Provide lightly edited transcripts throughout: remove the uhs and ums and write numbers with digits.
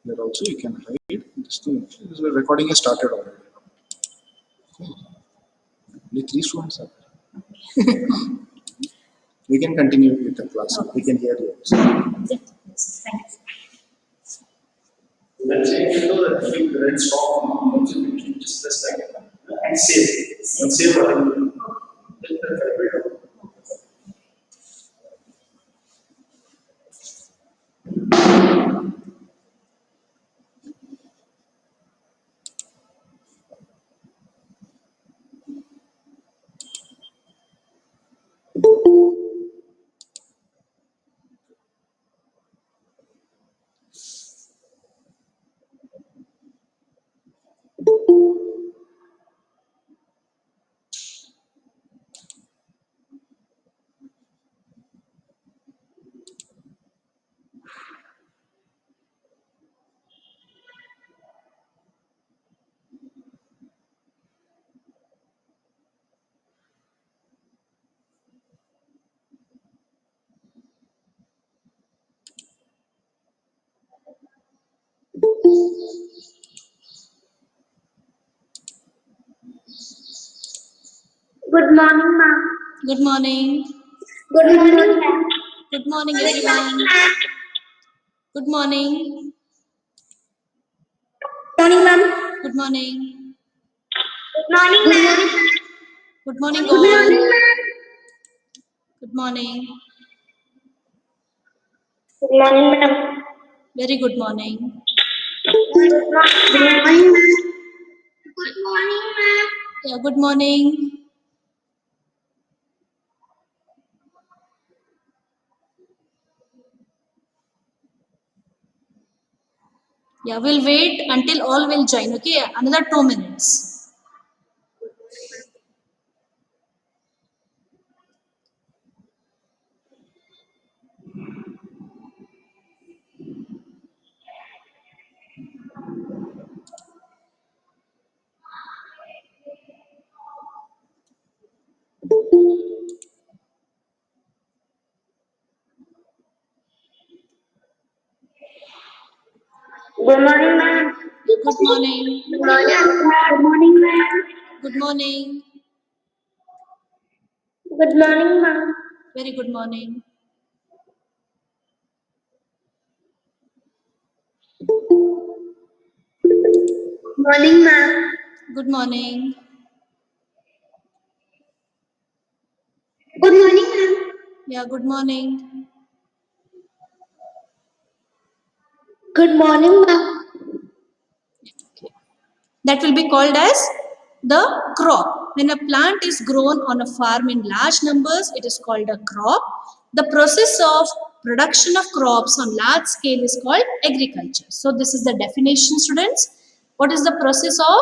Here also you can hide this thing. This recording is started already. Only 3 students are there. We can continue with the class. We can hear you. Yes, thank you. Let's say you know that if you red stop, just press like and save. And save what you do. Good morning, ma'am. Good morning. Good morning, ma'am. Good morning, everyone. Good morning. Morning, ma'am. Good morning. Good morning, ma'am. Good morning, Good morning, all. ma'am. Good morning. Good morning, ma'am. Very good morning. Good morning, ma'am. Good morning, ma'am. Yeah, good morning. Yeah, we'll wait until all will join. Okay, another 2 minutes. Good morning, ma'am. Good morning. Good morning, ma'am. Good morning. Good morning, ma'am. Very good morning. Morning, ma'am. Good morning. Good morning, ma'am. Yeah, good morning. Good morning, ma'am. That will be called as the crop. When a plant is grown on a farm in large numbers, it is called a crop. The process of production of crops on large scale is called agriculture. So this is the definition, students. What is the process of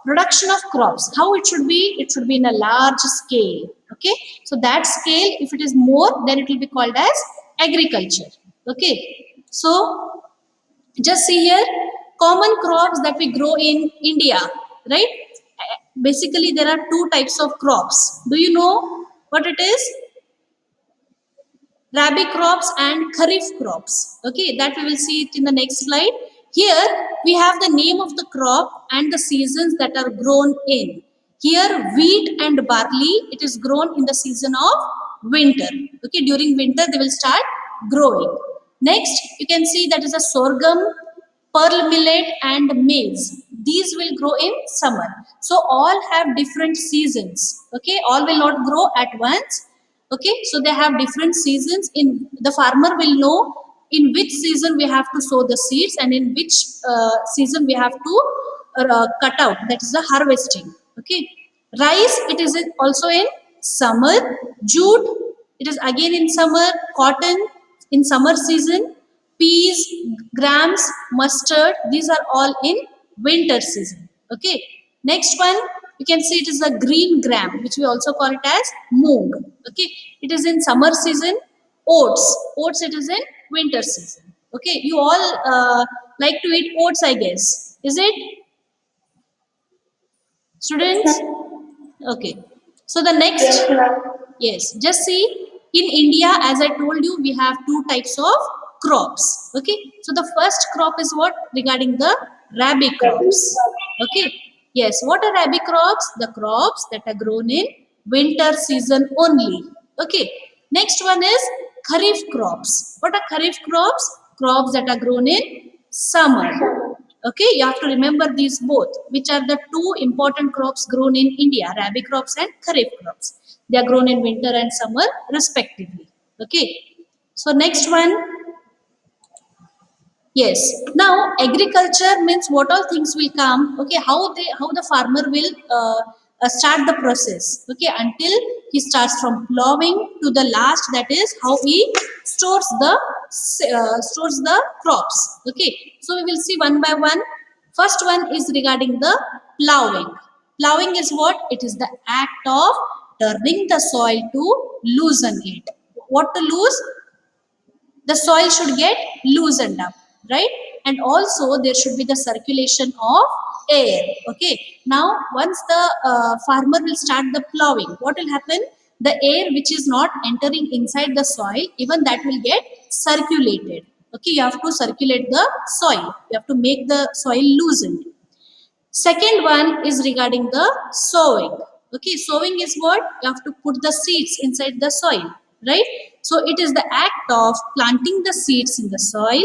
production of crops? How it should be? It should be in a large scale. Okay. So that scale, if it is more, then it will be called as agriculture. Okay. So just see here, common crops that we grow in India, right? Basically, there are two types of crops. Do you know what it is? Rabi crops and kharif crops. Okay, that we will see it in the next slide. Here we have the name of the crop and the seasons that are grown in. Here wheat and barley, it is grown in the season of winter. Okay, during winter they will start growing. Next, you can see that is a sorghum, pearl millet and maize. These will grow in summer. So all have different seasons. Okay, all will not grow at once. Okay, so they have different seasons. In the farmer will know in which season we have to sow the seeds and in which season we have to cut out. That is the harvesting. Okay, rice, it is also in summer. Jute, it is again in summer. Cotton in summer season. Peas, grams, mustard, these are all in winter season. Okay, next one, you can see it is a green gram, which we also call it as moong. Okay, it is in summer season. Oats, it is in winter season. Okay, you all like to eat oats, I guess, is it, students? Okay, so the next, Yes, ma'am. yes, just see, in India, as I told you, we have two types of crops. Okay, so the first crop is what? Regarding the rabi crops. Okay, yes, what are rabi crops? The crops that are grown in winter season only. Okay, next one is kharif crops. What are kharif crops? Crops that are grown in summer. Okay, you have to remember these both, which are the two important crops grown in India, rabi crops and kharif crops. They are grown in winter and summer respectively. Okay, so next one, yes. Now agriculture means what all things will come. Okay, how the farmer will start the process. Okay, until he starts from plowing to the last. That is how he stores the crops. Okay, so we will see one by one. First one is regarding the plowing. Plowing is what? It is the act of turning the soil to loosen it. What to lose? The soil should get loosened up, right? And also there should be the circulation of air. Okay, now once the farmer will start the plowing, what will happen? The air which is not entering inside the soil, even that will get circulated. Okay, you have to circulate the soil, you have to make the soil loosened. Second one is regarding the sowing. Okay, sowing is what? You have to put the seeds inside the soil, right? So it is the act of planting the seeds in the soil.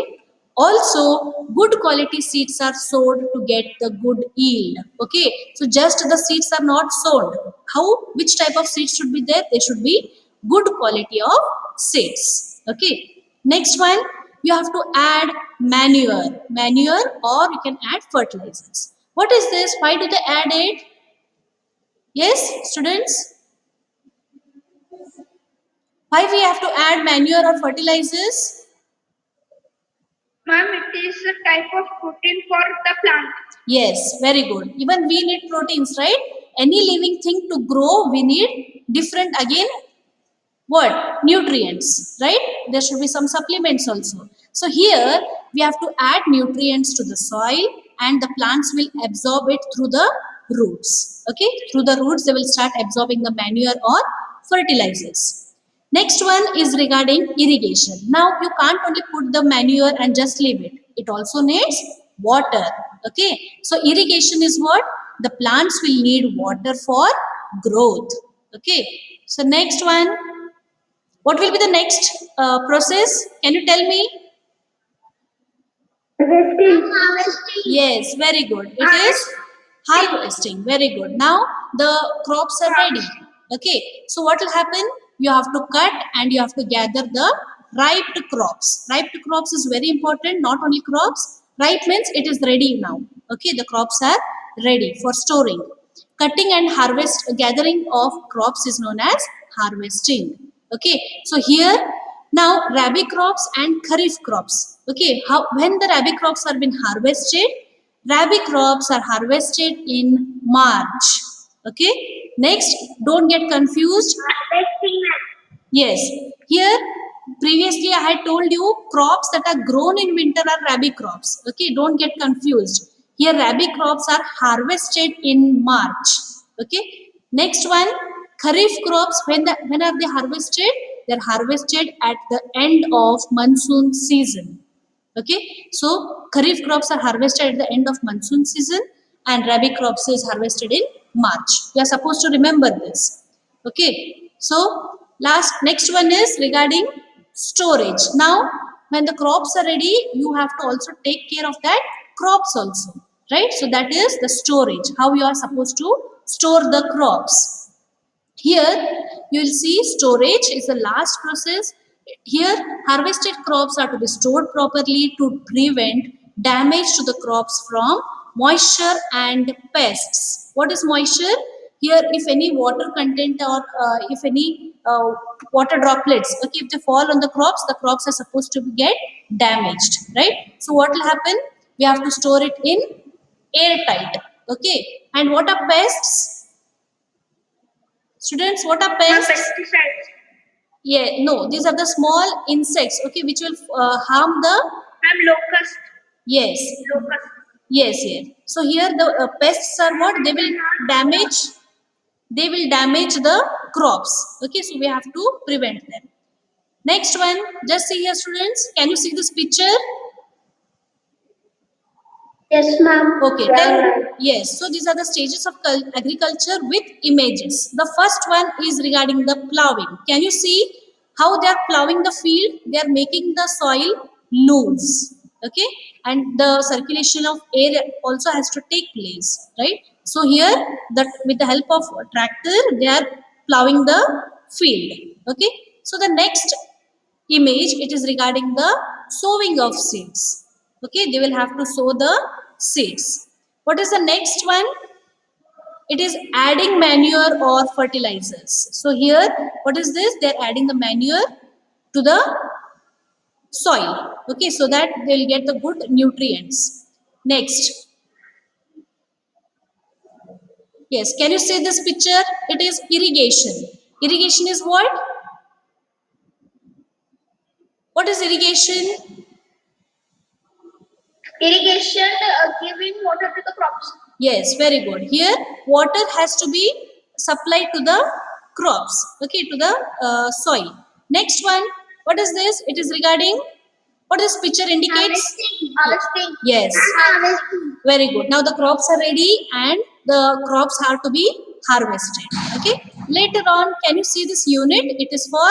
Also, good quality seeds are sowed to get the good yield. Okay, so just the seeds are not sown. How? Which type of seeds should be there? They should be good quality of seeds. Okay, next one, you have to add manure, or you can add fertilizers. What is this? Why do they add it? Yes, students? Why we have to add manure or fertilizers? Ma'am, it is a type of protein for the plant. Yes, very good. Even we need proteins, right? Any living thing to grow, we need different again what? Nutrients, right? There should be some supplements also. So here we have to add nutrients to the soil and the plants will absorb it through the roots. Okay, through the roots they will start absorbing the manure or fertilizers. Next one is regarding irrigation. Now you can't only put the manure and just leave it. It also needs water. Okay, so irrigation is what? The plants will need water for growth. Okay, so next one, what will be the next process? Can you tell me? Harvesting. Yes, very good. It is harvesting. Very good. Now the crops are ready. Okay. So what will happen? You have to cut and you have to gather the ripe crops. Ripe crops is very important. Not only crops. Ripe means it is ready now. Okay. The crops are ready for storing. Cutting and gathering of crops is known as harvesting. Okay. So here now rabi crops and kharif crops. Okay, how when the rabi crops are been harvested, rabi crops are harvested in March. Okay, next don't get confused. Harvesting. Yes, here previously I had told you crops that are grown in winter are rabi crops. Okay, don't get confused. Here rabi crops are harvested in March. Okay, next one, kharif crops, when are they harvested? They are harvested at the end of monsoon season. Okay, so kharif crops are harvested at the end of monsoon season and rabi crops is harvested in March. You are supposed to remember this. Okay, so next one is regarding storage. Now when the crops are ready, you have to also take care of that crops also, right? So that is the storage, how you are supposed to store the crops. Here you will see storage is the last process. Here harvested crops are to be stored properly to prevent damage to the crops from moisture and pests. What is moisture? Here if any water content or if any water droplets, okay, if they fall on the crops are supposed to get damaged, right? So what will happen? We have to store it in airtight. Okay, and what are pests? Students, what are Ma'am, pests? pesticides. Yeah, no, these are the small insects, okay, which will harm the, Ma'am, locust. yes, Locust. yes. So here the pests are what? They will damage the crops. Okay, so we have to prevent them. Next one, just see here students, can you see this picture? Yes, ma'am. Okay, yes, so these are the stages of agriculture with images. The first one is regarding the plowing. Can you see how they are plowing the field? They are making the soil loose, okay, and the circulation of air also has to take place, right? So here, that with the help of a tractor, they are plowing the field, okay. So the next image, it is regarding the sowing of seeds, okay. They will have to sow the seeds. What is the next one? It is adding manure or fertilizers. So here, what is this? They are adding the manure to the soil, okay, so that they will get the good nutrients. Next, yes, can you see this picture? It is irrigation. Irrigation is what? What is irrigation? Irrigation, giving water to the crops. Yes, very good. Here, water has to be supplied to the crops, okay, to the soil. Next one, what is this? It is regarding what this picture indicates. Harvesting. Yes, Harvesting. very good. Now the crops are ready and the crops have to be harvested. Okay. Later on, can you see this unit? It is for,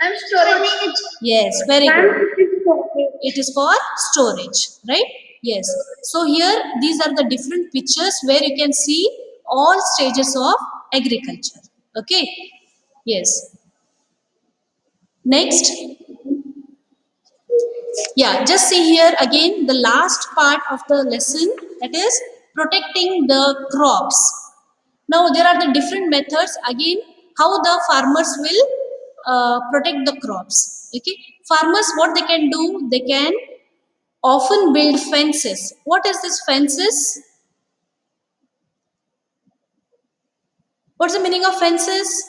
And storage. yes, very good. Storage. It is for storage, right? Yes. So here these are the different pictures where you can see all stages of agriculture, okay. Yes. Next, yeah, just see here again the last part of the lesson, that is protecting the crops. Now there are the different methods again how the farmers will protect the crops, okay. Farmers, what they can do, they can often build fences. What is this fences? What's the meaning of fences?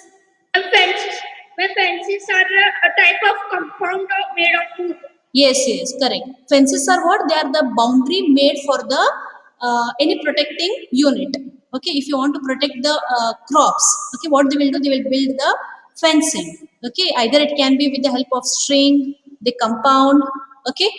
And fences. When fences are a type of compound made of wood. Yes, yes, correct. Fences are what? They are the boundary made for the any protecting unit. Okay, if you want to protect the crops, okay, what they will do? They will build the fencing. Okay, either it can be with the help of string, the compound. Okay,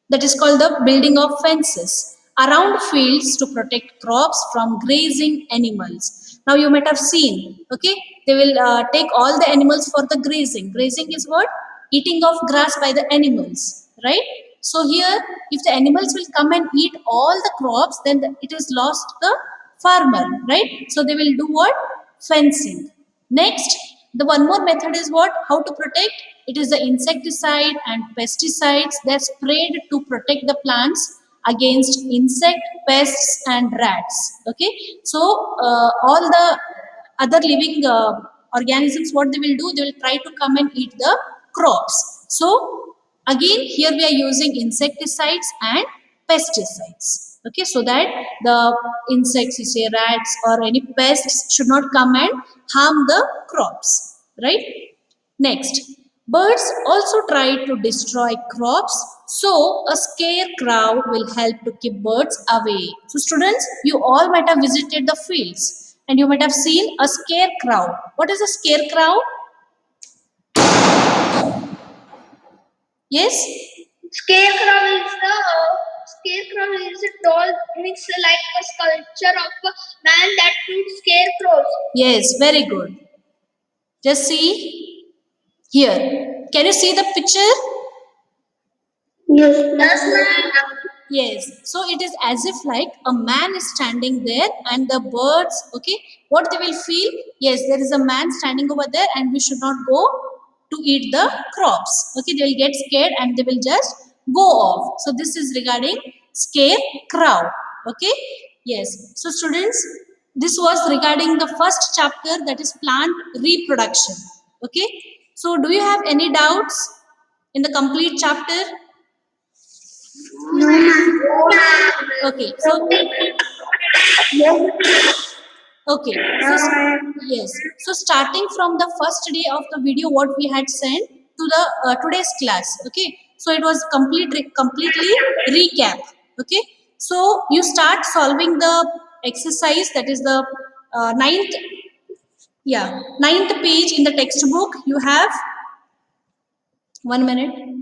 that is called the building of fences around fields to protect crops from grazing animals. Now you might have seen, okay, they will take all the animals for the grazing. Grazing is what? Eating of grass by the animals, right? So here, if the animals will come and eat all the crops, then it is lost the farmer, right? So they will do what? Fencing. Next, the one more method is what? How to protect? It is the insecticide and pesticides that sprayed to protect the plants against insect, pests, and rats. Okay, so all the other living organisms, what they will do? They will try to come and eat the crops. So again, here we are using insecticides and pesticides, okay, so that the insects, you say rats or any pests, should not come and harm the crops, right? Next, birds also try to destroy crops, so a scarecrow will help to keep birds away. So students, you all might have visited the fields and you might have seen a scarecrow. What is a scarecrow? Yes. Scarecrow is a doll, means like a sculpture of a man that feeds scarecrows. Yes, very good. Just see here. Can you see the picture? Yes, ma'am. Yes. So it is as if like a man is standing there and the birds, okay, what they will feel? Yes, there is a man standing over there and we should not go to eat the crops. Okay, they will get scared and they will just go off. So this is regarding scarecrow. Okay. Yes. So students, this was regarding the first chapter, that is plant reproduction. Okay. So do you have any doubts in the complete chapter? No, ma'am. Okay, so okay, so yes, so starting from the first day of the video, what we had sent to the today's class, okay, so it was completely recap, okay, so you start solving the exercise, that is the ninth, yeah, ninth page in the textbook. You have 1 minute.